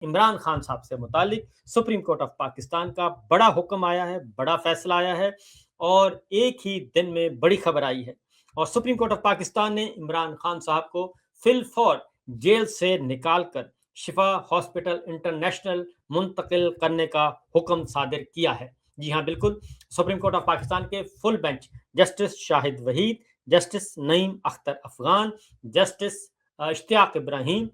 عمران خان صاحب سے متعلق سپریم کورٹ آف پاکستان کا بڑا حکم آیا ہے، بڑا فیصلہ آیا ہے اور ایک ہی دن میں بڑی خبر آئی ہے، اور سپریم کورٹ آف پاکستان نے عمران خان صاحب کو فی الفور جیل سے نکال کر شفا ہاسپٹل انٹرنیشنل منتقل کرنے کا حکم صادر کیا ہے۔ جی ہاں بالکل، سپریم کورٹ آف پاکستان کے فل بینچ جسٹس شاہد وحید، جسٹس نعیم اختر افغان، جسٹس اشتیاق ابراہیم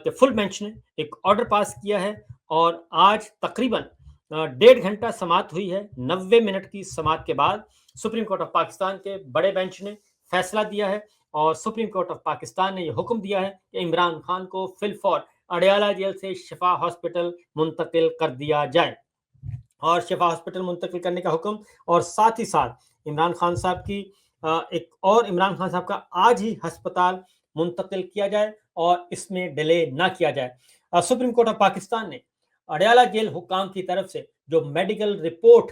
کے فل بینچ نے ایک آرڈر پاس کیا ہے، اور آج تقریباً 1.5 گھنٹہ سماعت ہوئی ہے۔ 90 منٹ کی سماعت کے بعد سپریم کورٹ آف پاکستان کے بڑے بینچ نے فیصلہ دیا ہے، اور سپریم کورٹ آف پاکستان نے یہ حکم دیا ہے کہ عمران خان کو فی الفور اڈیالہ جیل سے شفا ہاسپٹل منتقل کر دیا جائے، اور شفا ہاسپٹل منتقل کرنے کا حکم، اور ساتھ ہی ساتھ عمران خان صاحب کی عمران خان صاحب کا آج ہی ہسپتال منتقل کیا جائے اور اس میں ڈیلے نہ کیا جائے۔ سپریم کورٹ آف پاکستان نے اڈیالہ جیل حکام کی طرف سے جو میڈیکل رپورٹ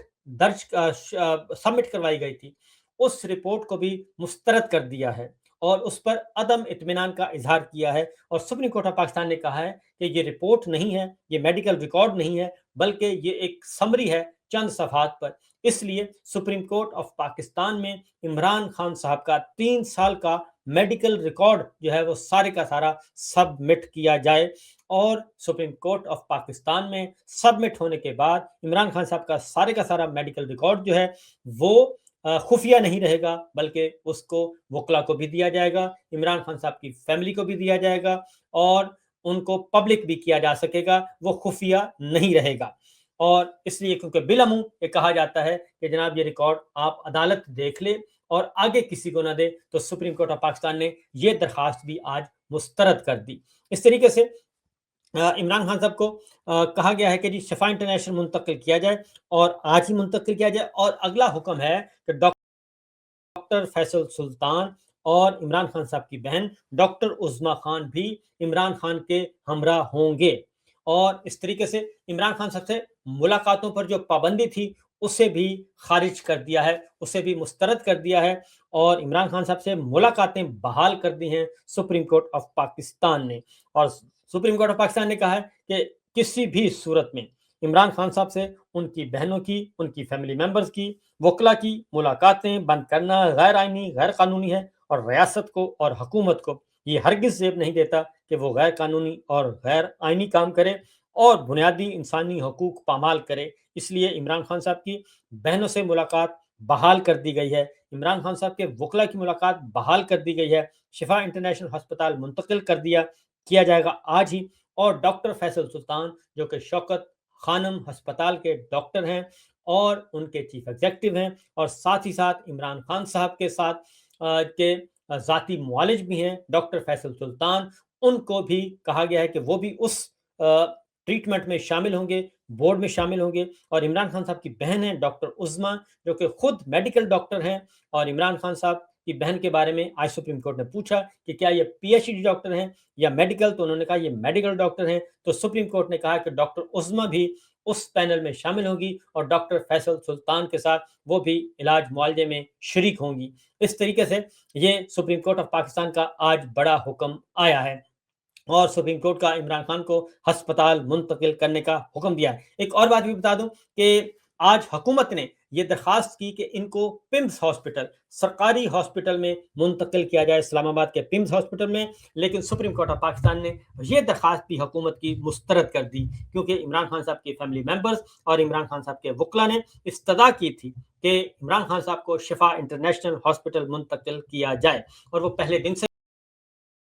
سبمٹ کروائی گئی تھی، اس رپورٹ کو بھی مسترد کر دیا ہے اور اس پر عدم اطمینان کا اظہار کیا ہے، اور سپریم کورٹ آف پاکستان نے کہا ہے کہ یہ رپورٹ نہیں ہے، یہ میڈیکل ریکارڈ نہیں ہے، بلکہ یہ ایک سمری ہے چند صفحات پر۔ اس لیے سپریم کورٹ آف پاکستان میں عمران خان صاحب کا 3 سال کا میڈیکل ریکارڈ جو ہے وہ سارے کا سارا سبمٹ کیا جائے، اور سپریم کورٹ آف پاکستان میں سبمٹ ہونے کے بعد عمران خان صاحب کا سارا میڈیکل ریکارڈ جو ہے وہ خفیہ نہیں رہے گا، بلکہ اس کو وکلا کو بھی دیا جائے گا، عمران خان صاحب کی فیملی کو بھی دیا جائے گا، اور ان کو پبلک بھی کیا جا سکے گا، وہ خفیہ نہیں رہے گا۔ اور اس لیے کیونکہ بالعموم یہ کہا جاتا ہے کہ جناب یہ ریکارڈ آپ عدالت دیکھ لے اور آگے کسی کو نہ دے، تو سپریم کورٹ آف پاکستان نے یہ درخواست بھی آج مسترد کر دی۔ اس طریقے سے عمران خان صاحب کو کہا گیا ہے کہ جی شفا انٹرنیشنل منتقل کیا جائے، اور آج ہی منتقل کیا جائے، اور اگلا حکم ہے کہ ڈاکٹر فیصل سلطان اور عمران خان صاحب کی بہن ڈاکٹر عظما خان بھی عمران خان کے ہمراہ ہوں گے، اور اس طریقے سے عمران خان صاحب سے ملاقاتوں پر جو پابندی تھی اسے بھی خارج کر دیا ہے، اسے بھی مسترد کر دیا ہے، اور عمران خان صاحب سے ملاقاتیں بحال کر دی ہیں سپریم کورٹ آف پاکستان نے۔ اور سپریم کورٹ آف پاکستان نے کہا ہے کہ کسی بھی صورت میں عمران خان صاحب سے ان کی بہنوں کی، ان کی فیملی ممبرز کی، وکلا کی ملاقاتیں بند کرنا غیر آئینی، غیر قانونی ہے، اور ریاست کو اور حکومت کو یہ ہرگز زیب نہیں دیتا کہ وہ غیر قانونی اور غیر آئینی کام کرے اور بنیادی انسانی حقوق پامال کرے۔ اس لیے عمران خان صاحب کی بہنوں سے ملاقات بحال کر دی گئی ہے، عمران خان صاحب کے وکلا کی ملاقات بحال کر دی گئی ہے، شفا انٹرنیشنل ہسپتال منتقل کیا جائے گا آج ہی، اور ڈاکٹر فیصل سلطان جو کہ شوکت خانم ہسپتال کے ڈاکٹر ہیں اور ان کے چیف ایگزیکٹو ہیں، اور ساتھ ہی ساتھ عمران خان صاحب کے ساتھ کے ذاتی معالج بھی ہیں ڈاکٹر فیصل سلطان، ان کو بھی کہا گیا ہے کہ وہ بھی اس ٹریٹمنٹ میں شامل ہوں گے، بورڈ میں شامل ہوں گے۔ اور عمران خان صاحب کی بہن ہیں ڈاکٹر عظما، جو کہ خود میڈیکل ڈاکٹر ہیں، اور عمران خان صاحب کی بہن کے بارے میں آج سپریم کورٹ نے پوچھا کہ کیا یہ پی ایچ ڈی ڈاکٹر ہیں یا میڈیکل، تو انہوں نے کہا یہ میڈیکل ڈاکٹر ہیں، تو سپریم کورٹ نے کہا کہ ڈاکٹر عظما بھی اس پینل میں شامل ہوگی، اور ڈاکٹر فیصل سلطان کے ساتھ وہ بھی علاج معالجے میں شریک ہوں گی۔ اس طریقے سے یہ سپریم کورٹ آف پاکستان کا آج بڑا حکم آیا ہے، اور سپریم کورٹ کا عمران خان کو ہسپتال منتقل کرنے کا حکم دیا ہے۔ ایک اور بات بھی بتا دوں کہ آج حکومت نے یہ درخواست کی کہ ان کو پمز ہاسپٹل، سرکاری ہاسپٹل میں منتقل کیا جائے، اسلام آباد کے پمز ہاسپٹل میں، لیکن سپریم کورٹ آف پاکستان نے یہ درخواست بھی حکومت کی مسترد کر دی، کیونکہ عمران خان صاحب کے فیملی ممبرز اور عمران خان صاحب کے وکلا نے استدعا کی تھی کہ عمران خان صاحب کو شفا انٹرنیشنل ہاسپٹل منتقل کیا جائے، اور وہ پہلے دن سے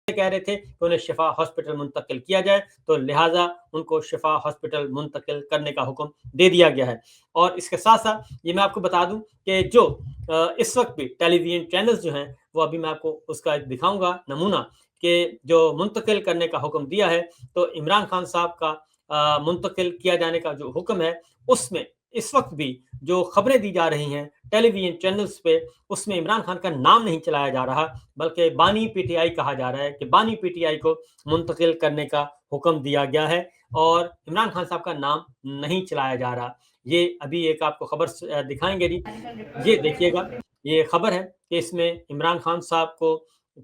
کہہ رہے تھے کہ انہیں شفا ہاسپٹل منتقل کیا جائے، تو لہٰذا ان کو شفا ہاسپٹل منتقل کرنے کا حکم دے دیا گیا ہے۔ اور اس کے ساتھ ساتھ یہ میں آپ کو بتا دوں کہ جو اس وقت بھی ٹیلی ویژن چینلز جو ہیں، وہ ابھی میں آپ کو اس کا دکھاؤں گا نمونہ، کہ جو منتقل کرنے کا حکم دیا ہے، تو عمران خان صاحب کا منتقل کیا جانے کا جو حکم ہے، اس میں اس وقت بھی جو خبریں دی جا رہی ہیں ٹیلی ویژن چینلز پہ، اس میں عمران خان کا نام نہیں چلایا جا رہا، بلکہ بانی پی ٹی آئی کہا جا رہا ہے کہ بانی پی ٹی آئی کو منتقل کرنے کا حکم دیا گیا ہے، اور عمران خان صاحب کا نام نہیں چلایا جا رہا۔ یہ ابھی ایک آپ کو خبر دکھائیں گے جی، یہ دیکھیے گا، یہ خبر ہے کہ اس میں عمران خان صاحب کو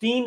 3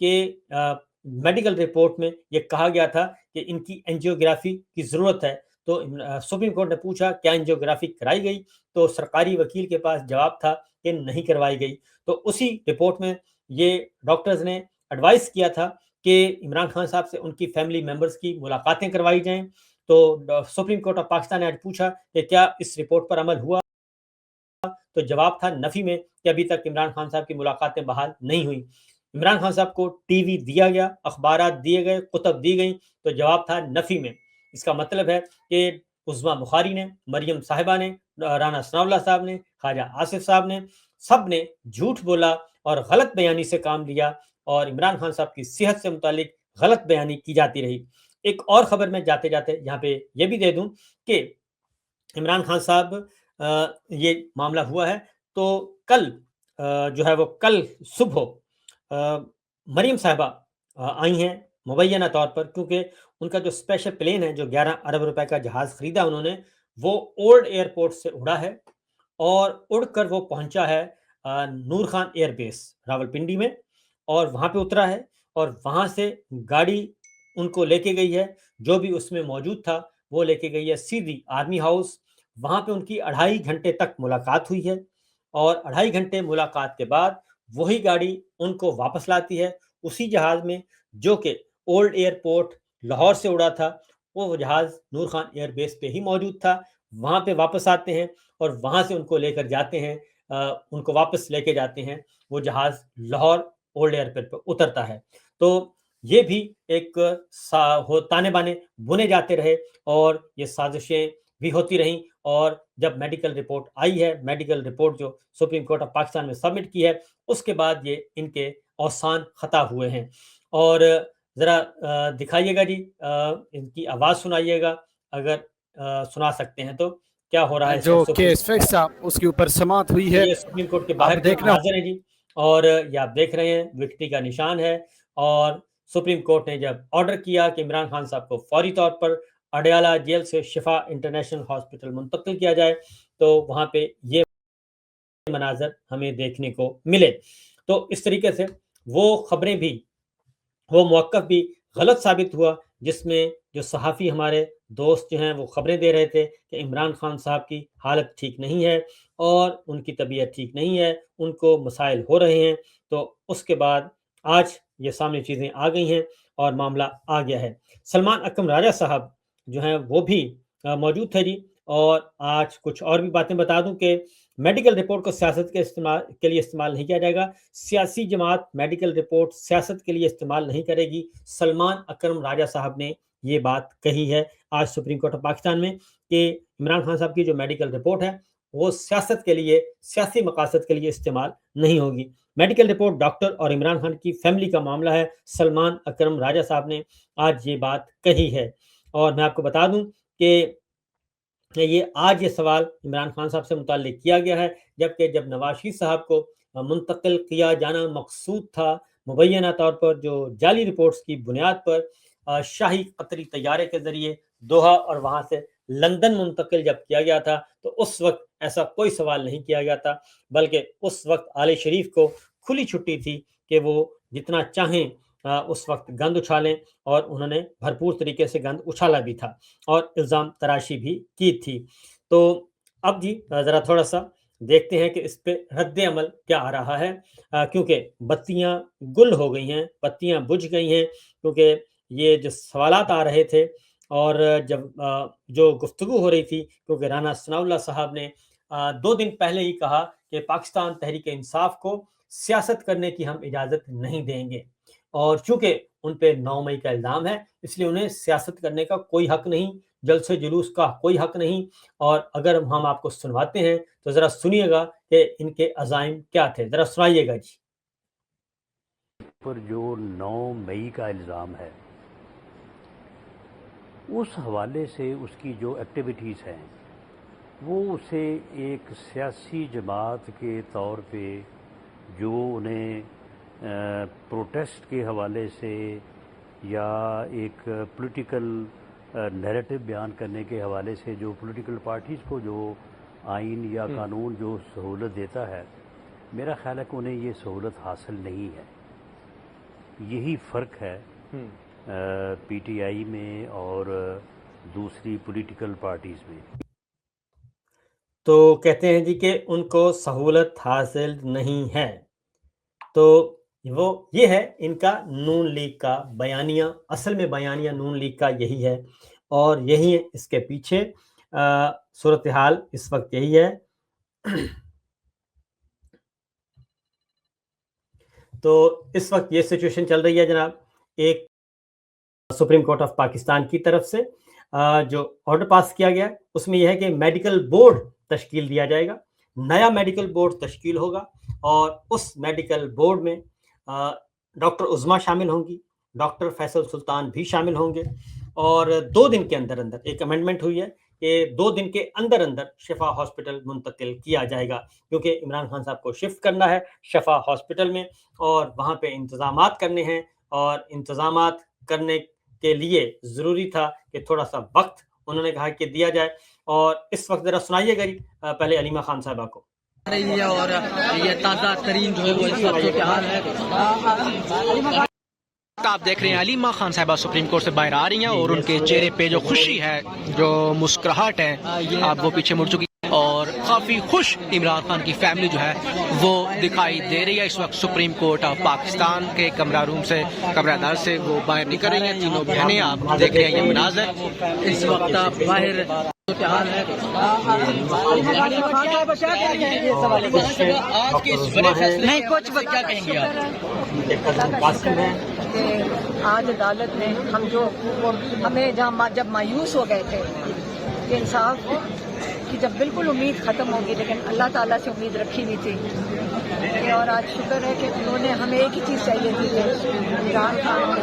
کہ میڈیکل رپورٹ میں یہ کہا گیا تھا کہ ان کی اینجیوگرافی کی ضرورت ہے، تو سپریم کورٹ نے پوچھا کیا اینجیوگرافی کرائی گئی، تو سرکاری وکیل کے پاس جواب تھا کہ نہیں کروائی گئی۔ تو اسی رپورٹ میں یہ ڈاکٹرز نے ایڈوائز کیا تھا کہ عمران خان صاحب سے ان کی فیملی ممبرز کی ملاقاتیں کروائی جائیں۔ تو سپریم کورٹ آف پاکستان نے آج پوچھا کہ کیا اس رپورٹ پر عمل ہوا، تو جواب تھا نفی میں کہ ابھی تک عمران خان صاحب کی ملاقاتیں بحال نہیں ہوئی۔ عمران خان صاحب کو ٹی وی دیا گیا، اخبارات دیے گئے، کتب دی گئیں، تو جواب تھا نفی میں۔ اس کا مطلب ہے کہ عظما بخاری نے، مریم صاحبہ نے، رانا ثناء اللہ صاحب نے، خواجہ آصف صاحب نے، سب نے جھوٹ بولا اور غلط بیانی سے کام لیا، اور عمران خان صاحب کی صحت سے متعلق غلط بیانی کی جاتی رہی۔ ایک اور خبر میں جاتے جاتے یہاں پہ یہ بھی دے دوں کہ عمران خان صاحب یہ معاملہ ہوا ہے تو کل جو ہے وہ کل صبح مریم صاحبہ آئی ہیں مبینہ طور پر، کیونکہ ان کا جو اسپیشل پلین ہے جو 11 ارب روپے کا جہاز خریدا انہوں نے، وہ اولڈ ایئرپورٹ سے اڑا ہے اور اڑ کر وہ پہنچا ہے نور خان ایئر بیس راولپنڈی میں، اور وہاں پہ اترا ہے، اور وہاں سے گاڑی ان کو لے کے گئی ہے، جو بھی اس میں موجود تھا وہ لے کے گئی ہے سیدھی آرمی ہاؤس۔ وہاں پہ ان کی 2.5 گھنٹے تک ملاقات ہوئی ہے، اور 2.5 گھنٹے ملاقات کے بعد وہی گاڑی ان کو واپس لاتی ہے اسی جہاز میں جو کہ اولڈ ایئرپورٹ لاہور سے اڑا تھا۔ وہ جہاز نور خان ایئر بیس پہ ہی موجود تھا، وہاں پہ واپس آتے ہیں اور وہاں سے ان کو لے کر جاتے ہیں، ان کو واپس لے کے جاتے ہیں، وہ جہاز لاہور اولڈ ایئرپورٹ پہ اترتا ہے۔ تو یہ بھی ایک تانے بانے بنے جاتے رہے اور یہ سازشیں بھی ہوتی رہیں، اور جب میڈیکل رپورٹ آئی ہے، میڈیکل رپورٹ جو سپریم کورٹ آف پاکستان میں سبمٹ کی ہے، اس کے بعد یہ ان کے اوسان خطا ہوئے ہیں۔ اور ذرا دکھائیے گا جی، ان کی آواز سنائیے گا اگر سنا سکتے ہیں تو، کیا ہو رہا ہے جو کیس فیکس تھا اس کے اوپر سماعت ہوئی ہے، یہ سپریم کورٹ کے باہر آپ کے دیکھنا مناظر ہیں جی، اور یہ آپ دیکھ رہے ہیں وکٹری کا نشان ہے، اور سپریم کورٹ نے جب آرڈر کیا کہ عمران خان صاحب کو فوری طور پر اڈیالہ جیل سے شفا انٹرنیشنل ہاسپٹل منتقل کیا جائے، تو وہاں پہ یہ مناظر ہمیں دیکھنے کو ملے۔ تو اس طریقے سے وہ خبریں بھی، وہ موقف بھی غلط ثابت ہوا، جس میں جو صحافی ہمارے دوست جو ہیں وہ خبریں دے رہے تھے کہ عمران خان صاحب کی حالت ٹھیک نہیں ہے اور ان کی طبیعت ٹھیک نہیں ہے، ان کو مسائل ہو رہے ہیں، تو اس کے بعد آج یہ سامنے چیزیں آ گئی ہیں اور معاملہ آ گیا ہے۔ سلمان اکرم راجہ صاحب جو ہیں وہ بھی موجود تھے جی، اور آج کچھ اور بھی باتیں بتا دوں کہ میڈیکل رپورٹ کو سیاست کے لیے استعمال نہیں کیا جائے گا، سیاسی جماعت میڈیکل رپورٹ سیاست کے لیے استعمال نہیں کرے گی۔ سلمان اکرم راجہ صاحب نے یہ بات کہی ہے آج سپریم کورٹ آف پاکستان میں کہ عمران خان صاحب کی جو میڈیکل رپورٹ ہے وہ سیاست کے لیے، سیاسی مقاصد کے لیے استعمال نہیں ہوگی۔ میڈیکل رپورٹ ڈاکٹر اور عمران خان کی فیملی کا معاملہ ہے، سلمان اکرم راجہ صاحب نے آج یہ بات کہی ہے۔ اور میں آپ کو بتا دوں کہ یہ آج یہ سوال عمران خان صاحب سے متعلق کیا گیا ہے، جبکہ جب نواز شریف صاحب کو منتقل کیا جانا مقصود تھا مبینہ طور پر جو جعلی رپورٹس کی بنیاد پر شاہی قطری طیارے کے ذریعے دوحہ اور وہاں سے لندن منتقل جب کیا گیا تھا، تو اس وقت ایسا کوئی سوال نہیں کیا گیا تھا، بلکہ اس وقت آل شریف کو کھلی چھٹی تھی کہ وہ جتنا چاہیں اس وقت گند اچھالیں، اور انہوں نے بھرپور طریقے سے گند اچھالا بھی تھا اور الزام تراشی بھی کی تھی۔ تو اب جی ذرا تھوڑا سا دیکھتے ہیں کہ اس پہ رد عمل کیا آ رہا ہے، کیونکہ بتیاں گل ہو گئی ہیں، بتیاں بجھ گئی ہیں، کیونکہ یہ جو سوالات آ رہے تھے اور جب جو گفتگو ہو رہی تھی، کیونکہ رانا ثناء اللہ صاحب نے 2 دن پہلے ہی کہا کہ پاکستان تحریک انصاف کو سیاست کرنے کی ہم اجازت نہیں دیں گے، اور چونکہ ان پہ 9 مئی کا الزام ہے اس لیے انہیں سیاست کرنے کا کوئی حق نہیں، جلسے جلوس کا کوئی حق نہیں۔ اور اگر ہم آپ کو سنواتے ہیں تو ذرا سنیے گا کہ ان کے عزائم کیا تھے، ذرا سنائیے گا جی۔ پر جو 9 مئی کا الزام ہے اس حوالے سے اس کی جو ایکٹیویٹیز ہیں وہ اسے ایک سیاسی جماعت کے طور پہ جو انہیں پروٹیسٹ کے حوالے سے یا ایک پولیٹیکل نیریٹو بیان کرنے کے حوالے سے جو پولیٹیکل پارٹیز کو جو آئین یا قانون جو سہولت دیتا ہے، میرا خیال ہے کہ انہیں یہ سہولت حاصل نہیں ہے۔ یہی فرق ہے پی ٹی آئی میں اور دوسری پولیٹیکل پارٹیز میں۔ تو کہتے ہیں جی کہ ان کو سہولت حاصل نہیں ہے، تو وہ یہ ہے ان کا نون لیگ کا بیانیہ، اصل میں بیانیہ نون لیگ کا یہی ہے، اور یہی اس کے پیچھے صورتحال اس وقت یہی ہے۔ تو اس وقت یہ سچویشن چل رہی ہے جناب، ایک سپریم کورٹ آف پاکستان کی طرف سے جو آرڈر پاس کیا گیا اس میں یہ ہے کہ میڈیکل بورڈ تشکیل دیا جائے گا، نیا میڈیکل بورڈ تشکیل ہوگا، اور اس میڈیکل بورڈ میں ڈاکٹر عظمیٰ شامل ہوں گی، ڈاکٹر فیصل سلطان بھی شامل ہوں گے، اور 2 دن کے اندر اندر ایک امینڈمنٹ ہوئی ہے کہ 2 دن کے اندر اندر شفا ہاسپٹل منتقل کیا جائے گا، کیونکہ عمران خان صاحب کو شفٹ کرنا ہے شفا ہاسپٹل میں، اور وہاں پہ انتظامات کرنے ہیں، اور انتظامات کرنے کے لیے ضروری تھا کہ تھوڑا سا وقت انہوں نے کہا کہ دیا جائے۔ اور اس وقت ذرا سنائیے گا پہلے علیمہ خان صاحبہ کو۔ رہی ہے، اور یہ تازہ ترین جو ہے وہ اس وقت صورتحال ہے۔ آپ دیکھ رہے ہیں علیمہ خان صاحبہ سپریم کورٹ سے باہر آ رہی ہیں، اور ان کے چہرے پہ جو خوشی ہے، جو مسکراہٹ ہے، آپ وہ پیچھے مڑ چکی، اور کافی خوش عمران خان کی فیملی جو ہے وہ دکھائی دے رہی ہے اس وقت سپریم کورٹ آف پاکستان کے کمرہ روم سے، کمرہ دار سے وہ باہر نکل رہی ہیں، تینوں بہنیں۔ آپ دیکھ رہے ہیں یہ مناظر اس وقت باہر صورتحال ہے۔ نہیں کچھ کیا کہیں گے آج عدالت میں ہمیں جب مایوس ہو گئے تھے کہ انصاف کی جب بالکل امید ختم ہوگی، لیکن اللہ تعالیٰ سے امید رکھی ہوئی تھی، اور آج شکر ہے کہ انہوں نے ہمیں ایک ہی چیز چاہیے تھی کہ عمران خان کو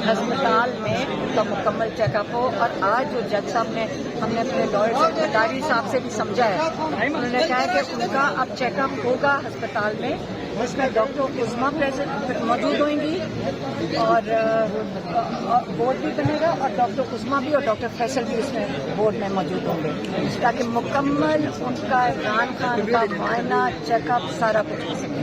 ہسپتال میں ان کا مکمل چیک اپ ہو، اور آج جو جج صاحب نے، ہم نے اپنے لائر سیکرٹری صاحب سے بھی سمجھا ہے، انہوں نے کہا ہے کہ ان کا اب چیک اپ ہوگا ہسپتال میں، اس میں ڈاکٹر عظمیٰ موجود ہوئیں گی، اور بورڈ بھی بنے گا، اور ڈاکٹر عظمیٰ بھی اور ڈاکٹر فیصل بھی اس میں بورڈ میں موجود ہوں گے، تاکہ مکمل ان کا عمران خان کا معائنہ، چیک اپ، سارا کچھ ہو سکے۔